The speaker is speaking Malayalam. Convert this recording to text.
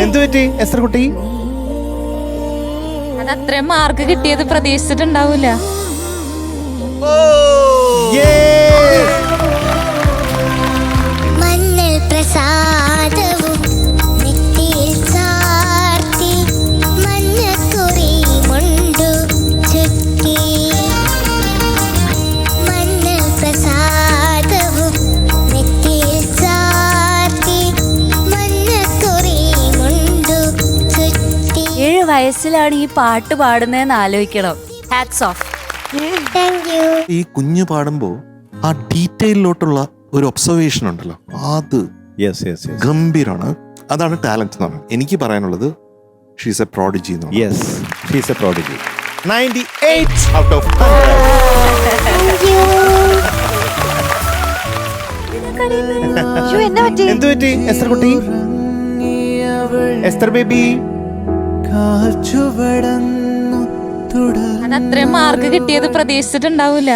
എന്ത് പറ്റി എസ്തർ കുട്ടി? അത് അത്രയും മാർക്ക് കിട്ടിയത് പ്രതീക്ഷിച്ചിട്ടുണ്ടാവൂല. മഞ്ഞൾ പ്രസാദവും നെറ്റിയിൽ ചാർത്തി മഞ്ഞക്കുറി മുണ്ടു ചുറ്റി. മഞ്ഞൾ പ്രസാദവും നെറ്റിയിൽ ചാർത്തി മഞ്ഞക്കുറി മുണ്ടു ചുറ്റി. 7 വയസ്സിലാണ് ഈ പാട്ട് പാടുന്നതെന്ന് ആലോചിക്കണം. Hats off. Thank you. ഈ കുഞ്ഞ് പാടുമ്പോ ആ ഡീറ്റെയിലോട്ടുള്ള ഒരു ഒബ്സർവേഷൻ ഉണ്ടല്ലോ, അത് ഗംഭീരാണ്. അതാണ് ടാലന്റ് എന്ന് പറയുന്നത്. എനിക്ക് പറയാനുള്ളത് she's A prodigy. 98 out of 100. എന്ത് പറ്റി എസ്തർ കുട്ടി? എസ്തർ ബേബി, അത് അത്രയും മാർക്ക് കിട്ടിയത് പ്രതീക്ഷിച്ചിട്ടുണ്ടാവൂല.